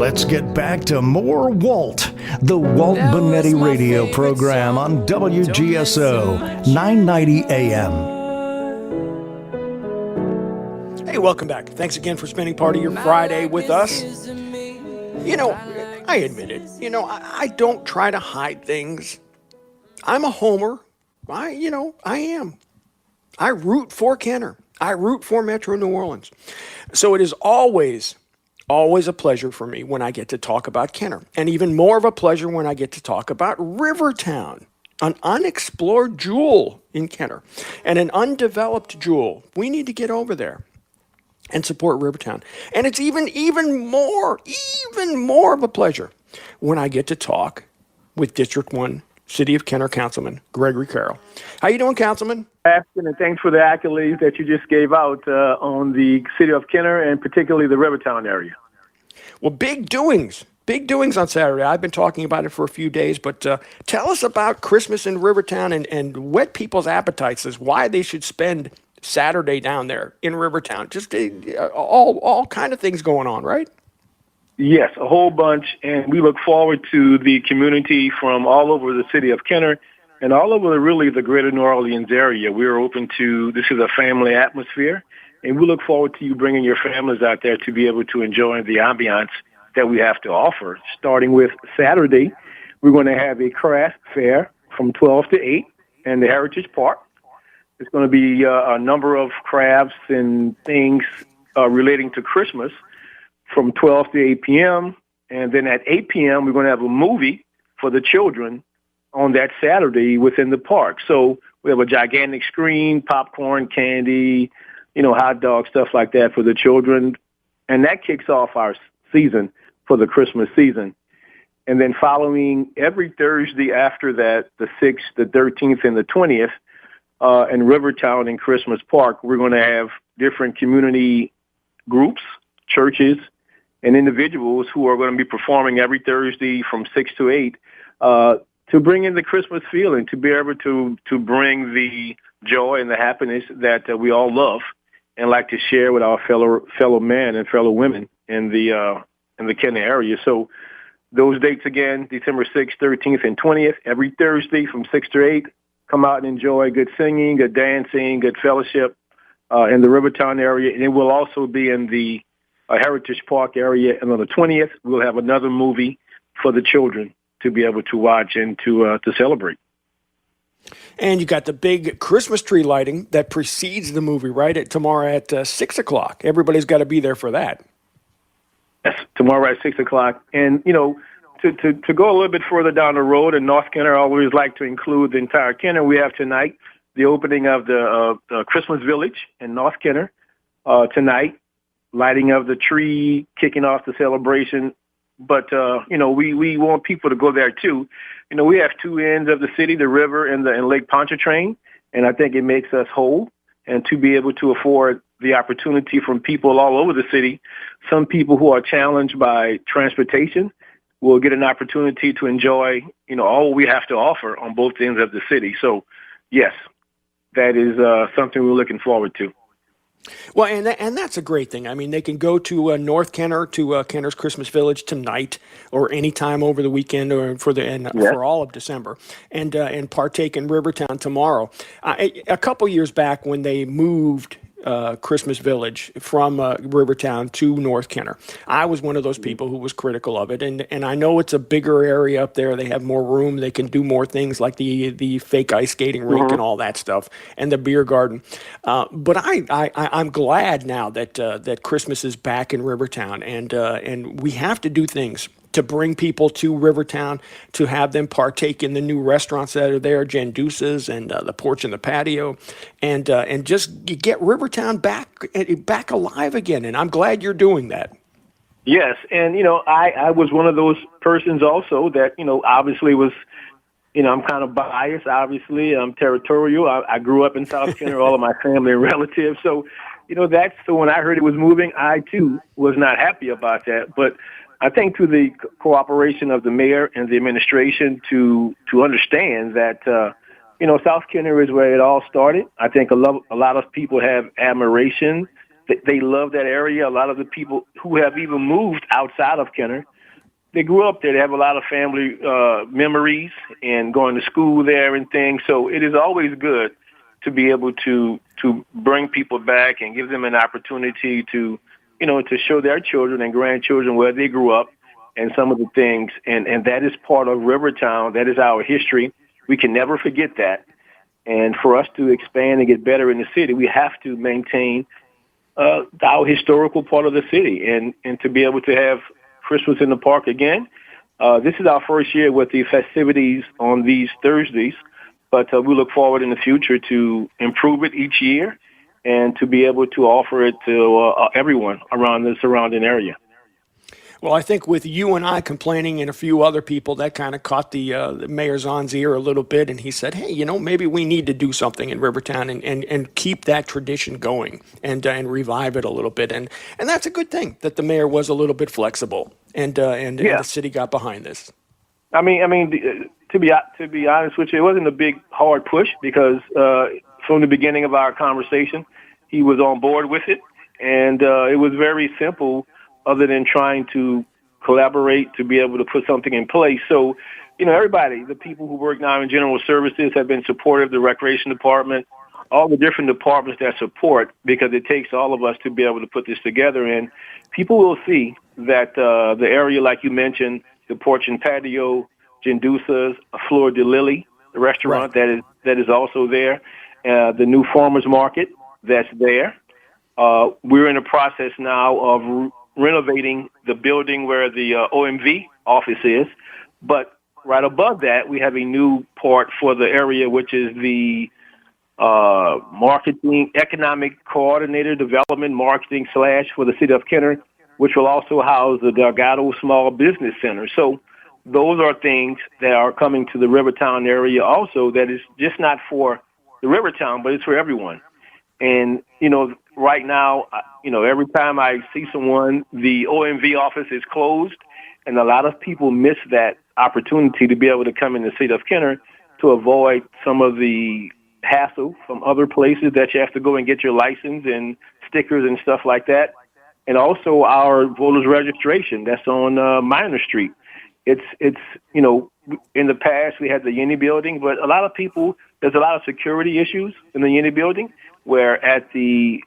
let's get back to more Walt, the Walt Bonetti radio program on WGSO 990 AM. Hey, welcome back. Thanks again for spending part of your Friday with us. You know, I admit it. I don't try to hide things. I'm a homer. I am. I root for Kenner. I root for Metro New Orleans. So it is always a pleasure for me when I get to talk about Kenner. And even more of a pleasure when I get to talk about Rivertown, an unexplored jewel in Kenner and an undeveloped jewel. We need to get over there and support Rivertown. And it's even more of a pleasure when I get to talk with District 1 City of Kenner Councilman Gregory Carroll. How you doing, Councilman? Asking, and thanks for the accolades that you just gave out on the City of Kenner and particularly the Rivertown area. Well, big doings on Saturday. I've been talking about it for a few days, but tell us about Christmas in Rivertown and whet people's appetites as why they should spend Saturday down there in Rivertown. Just all kind of things going on, right? Yes, a whole bunch, and we look forward to the community from all over the City of Kenner and all over really the greater New Orleans area. We're open to, this is a family atmosphere, and we look forward to you bringing your families out there to be able to enjoy the ambiance that we have to offer. Starting with Saturday, we're going to have a craft fair from 12 to 8 in the Heritage Park. It's going to be a number of crafts and things relating to Christmas from 12 to 8 p.m. And then at 8 p.m., we're going to have a movie for the children on that Saturday within the park. So we have a gigantic screen, popcorn, candy, hot dogs, stuff like that for the children. And that kicks off our season for the Christmas season. And then following every Thursday after that, the 6th, the 13th, and the 20th, in Rivertown and Christmas Park, we're going to have different community groups, churches, and individuals who are going to be performing every Thursday from 6 to 8 to bring in the Christmas feeling, to be able to bring the joy and the happiness that we all love and like to share with our fellow men and fellow women in the Kenner area. So those dates again, December 6th, 13th, and 20th, every Thursday from 6 to 8. Come out and enjoy good singing, good dancing, good fellowship in the Rivertown area. And it will also be in the Heritage Park area. And on the 20th, we'll have another movie for the children to be able to watch and to celebrate. And you got the big Christmas tree lighting that precedes the movie, right? Tomorrow at 6 o'clock. Everybody's got to be there for that. Yes, tomorrow at 6 o'clock. And, to go a little bit further down the road in North Kenner, I always like to include the entire Kenner. We have tonight the opening of the Christmas Village in North Kenner tonight, lighting of the tree, kicking off the celebration. But, we want people to go there, too. We have two ends of the city, the river and Lake Pontchartrain, and I think it makes us whole. And to be able to afford the opportunity from people all over the city, some people who are challenged by transportation will get an opportunity to enjoy, all we have to offer on both ends of the city. So, yes, that is something we're looking forward to. Well, and that's a great thing. I mean, they can go to North Kenner, to Kenner's Christmas Village tonight or any time over the weekend or for all of December and partake in Rivertown tomorrow. A couple years back when they moved Christmas Village from Rivertown to North Kenner, I was one of those people who was critical of it, and I know it's a bigger area up there. They have more room. They can do more things like the fake ice skating rink and all that stuff, and the beer garden. But I'm glad now that Christmas is back in Rivertown, and we have to do things to bring people to Rivertown, to have them partake in the new restaurants that are there, Jandusa's and the Porch and the Patio, and just get Rivertown back alive again. And I'm glad you're doing that. Yes, and I was one of those persons also that obviously was. I'm kind of biased, obviously. I'm territorial. I grew up in South Kenner, all of my family and relatives. So, so when I heard it was moving, I, too, was not happy about that. But I think through the cooperation of the mayor and the administration to understand that, South Kenner is where it all started. I think a lot of people have admiration They love that area. A lot of the people who have even moved outside of Kenner, they grew up there. They have a lot of family memories and going to school there and things. So it is always good to be able to bring people back and give them an opportunity to, to show their children and grandchildren where they grew up and some of the things. And that is part of Rivertown. That is our history. We can never forget that. And for us to expand and get better in the city, we have to maintain our historical part of the city and to be able to have Christmas in the park again. This is our first year with the festivities on these Thursdays, but we look forward in the future to improve it each year and to be able to offer it to everyone around the surrounding area. Well, I think with you and I complaining and a few other people, that kind of caught the Mayor Zahn's ear a little bit, and he said, hey, maybe we need to do something in Rivertown and keep that tradition going and revive it a little bit. And that's a good thing that the mayor was a little bit flexible and the city got behind this. I mean, to be honest with you, it wasn't a big, hard push because from the beginning of our conversation, he was on board with it, and it was very simple other than trying to collaborate to be able to put something in place. So, everybody, the people who work now in general services have been supportive, the recreation department, all the different departments that support, because it takes all of us to be able to put this together. And people will see that the area, like you mentioned, the porch and patio, Gendusa's, Fleur de Lily, the restaurant that is also there, the new farmers market that's there. We're in the process now of renovating the building where the OMV office is, but right above that, we have a new part for the area, which is the marketing, economic coordinator, development marketing / for the city of Kenner, which will also house the Delgado Small Business Center. So those are things that are coming to the Rivertown area also that is just not for the Rivertown, but it's for everyone. And, right now, every time I see someone, the OMV office is closed, and a lot of people miss that opportunity to be able to come in the city of Kenner to avoid some of the hassle from other places that you have to go and get your license and stickers and stuff like that. And also our voters registration that's on Minor Street. It's in the past we had the Uni building, but a lot of people, there's a lot of security issues in the Uni building, where at the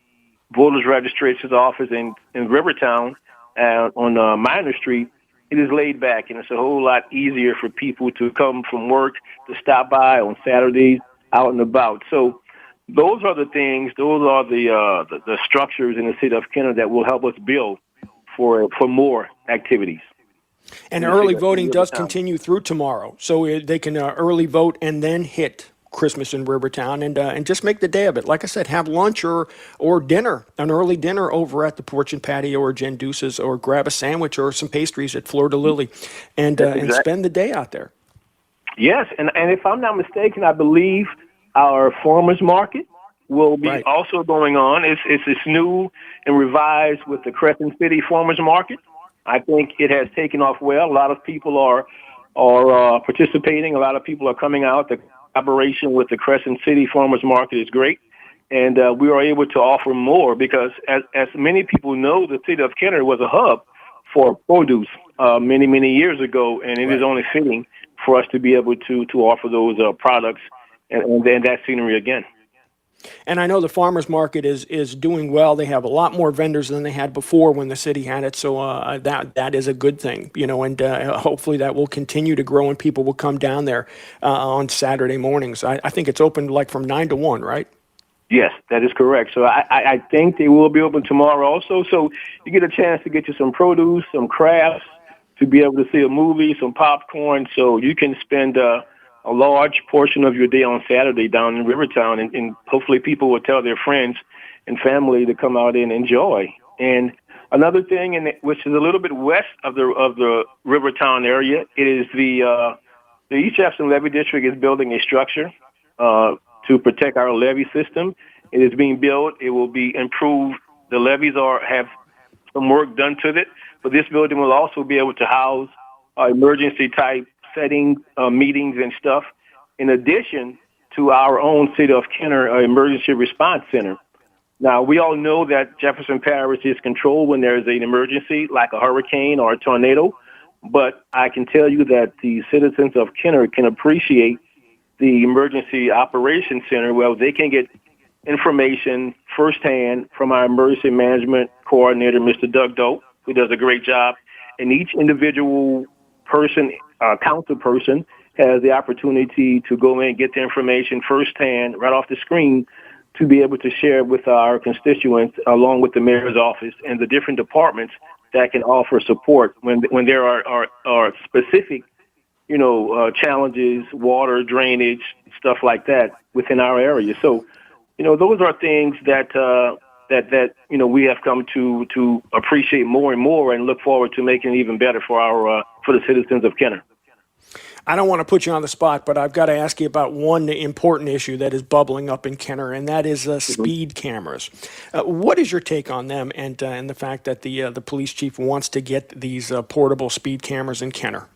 voters registration office in Rivertown on Minor Street, it is laid back, and it's a whole lot easier for people to come from work to stop by on Saturdays out and about. So those are the things, those are the structures in the city of Kenner that will help us build for more activities. And early voting does continue through tomorrow, so they can early vote and then hit Christmas in Rivertown and just make the day of it. Like I said, have lunch or dinner, an early dinner over at the Porch and Patio or Gendusa's, or grab a sandwich or some pastries at Fleur de Lily and spend the day out there. Yes, and if I'm not mistaken, I believe our farmers market will be also going on. It's new and revised with the Crescent City Farmers Market. I think it has taken off well. A lot of people are participating. A lot of people are coming out. The collaboration with the Crescent City Farmers Market is great, and we are able to offer more because, as many people know, the city of Kenner was a hub for produce many years ago, and it is only fitting for us to be able to offer those products and then that scenery again. And I know the farmers market is doing well. They have a lot more vendors than they had before when the city had it. So that is a good thing, and hopefully that will continue to grow and people will come down there on Saturday mornings. I think it's open like from 9 to 1, right? Yes, that is correct. So I think they will be open tomorrow also. So you get a chance to get you some produce, some crafts, to be able to see a movie, some popcorn. So you can spend a large portion of your day on Saturday down in Rivertown, and hopefully people will tell their friends and family to come out and enjoy. And another thing, which is a little bit west of the Rivertown area, it is the East Jefferson Levee District is building a structure to protect our levee system. It is being built. It will be improved. The levees have some work done to it, but this building will also be able to house emergency type setting meetings and stuff, in addition to our own City of Kenner Emergency Response Center. Now, we all know that Jefferson Parish is controlled when there's an emergency, like a hurricane or a tornado. But I can tell you that the citizens of Kenner can appreciate the Emergency Operations Center, where they can get information firsthand from our emergency management coordinator, Mr. Doug Doe, who does a great job. And each individual person, council person, has the opportunity to go in and get the information firsthand right off the screen to be able to share with our constituents, along with the mayor's office and the different departments that can offer support when there are specific, challenges, water, drainage, stuff like that within our area. So, those are things that we have come to appreciate more and more, and look forward to making it even better for the citizens of Kenner. I don't want to put you on the spot, but I've got to ask you about one important issue that is bubbling up in Kenner, and that is speed cameras. What is your take on them, and the fact that the police chief wants to get these portable speed cameras in Kenner?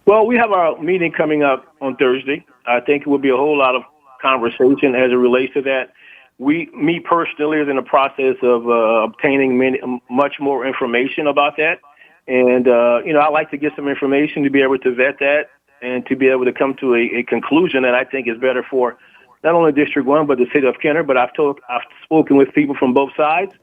Well, we have our meeting coming up on Thursday. I think it will be a whole lot of conversation as it relates to that. Me personally, is in the process of obtaining much more information about that. And, I like to get some information to be able to vet that and to be able to come to a conclusion that I think is better for not only District 1, but the city of Kenner. But I've spoken with people from both sides.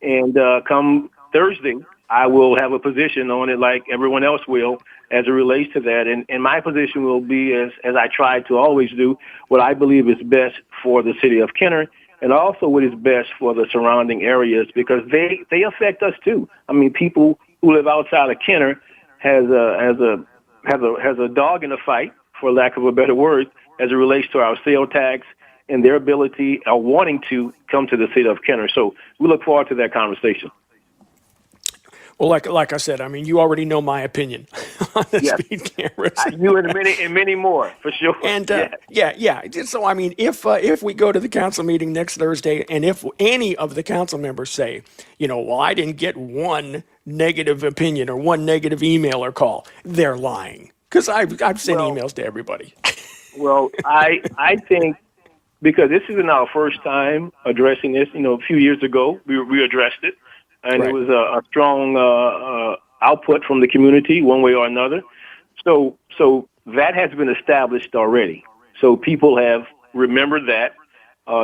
And come Thursday, I will have a position on it like everyone else will as it relates to that. And my position will be, as I try to always do, what I believe is best for the city of Kenner, and also what is best for the surrounding areas, because they affect us too. I mean, people who live outside of Kenner has a dog in the fight, for lack of a better word, as it relates to our sales tax and their ability or wanting to come to the city of Kenner. So we look forward to that conversation. Well, like I said, I mean, you already know my opinion on the Yes. speed cameras. You and many more, for sure. And yeah. So I mean, if we go to the council meeting next Thursday, and if any of the council members say, well, I didn't get one negative opinion or one negative email or call, they're lying, because I've sent emails to everybody. Well, I think, because this isn't our first time addressing this. A few years ago we addressed it, and Right. It was a strong output from the community, one way or another. So that has been established already. So people have remembered that.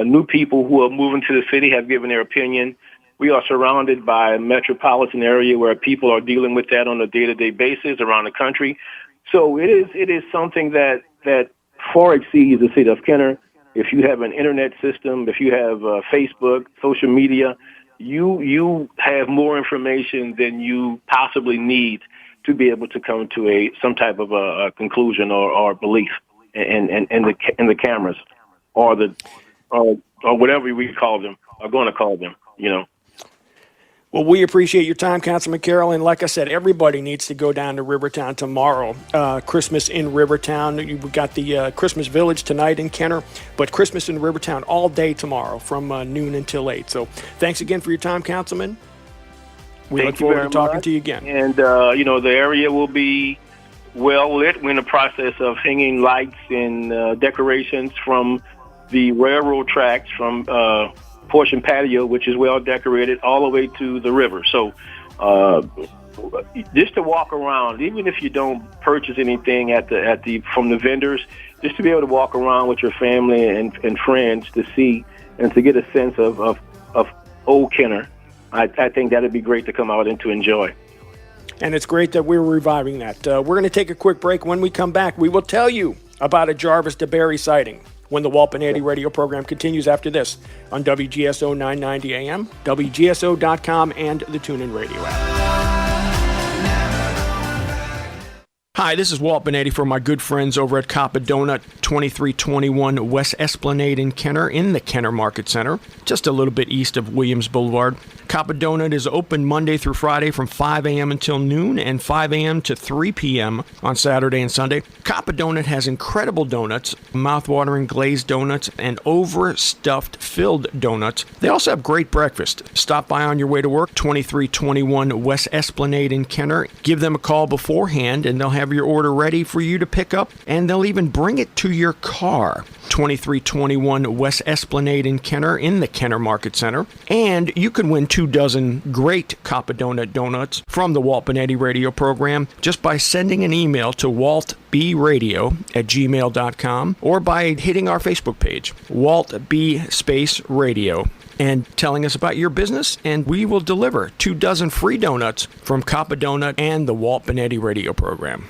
New people who are moving to the city have given their opinion. We are surrounded by a metropolitan area where people are dealing with that on a day-to-day basis around the country. So it is something that far exceeds the city of Kenner. If you have an internet system, if you have Facebook, social media, you have more information than you possibly need to be able to come to some type of a conclusion or belief in the cameras or whatever we call them, are going to call them. Well, we appreciate your time, Councilman Carroll, and like I said, everybody needs to go down to Rivertown tomorrow. Christmas in Rivertown. We've got the Christmas Village tonight in Kenner, but Christmas in Rivertown all day tomorrow from noon until 8. So thanks again for your time, Councilman. We look forward to talking to you again. And, the area will be well lit. We're in the process of hanging lights and decorations from the railroad tracks, from portion patio, which is well decorated, all the way to the river. So just to walk around, even if you don't purchase anything from the vendors, just to be able to walk around with your family and friends to see and to get a sense of old Kenner, I think that would be great to come out and to enjoy. And it's great that we're reviving that. We're going to take a quick break. When we come back, we will tell you about a Jarvis DeBerry sighting when the Walt Benetti radio program continues after this on WGSO 990 AM, WGSO.com, and the TuneIn Radio app. Hi, this is Walt Benetti for my good friends over at Coppa Donut, 2321 West Esplanade in Kenner, in the Kenner Market Center, just a little bit east of Williams Boulevard. Coppa Donut is open Monday through Friday from 5 a.m. until noon and 5 a.m. to 3 p.m. on Saturday and Sunday. Coppa Donut has incredible donuts, mouth-watering glazed donuts, and overstuffed filled donuts. They also have great breakfast. Stop by on your way to work, 2321 West Esplanade in Kenner. Give them a call beforehand, and they'll have your order ready for you to pick up, and they'll even bring it to your car. 2321 West Esplanade in Kenner, in the Kenner Market Center. And you could win 2 dozen great Coppa Donut donuts from the Walt Benetti Radio program just by sending an email to waltbradio@gmail.com or by hitting our Facebook page, Walt B Space Radio, and telling us about your business, and we will deliver 2 dozen free donuts from Coppa Donut and the Walt Benetti Radio program.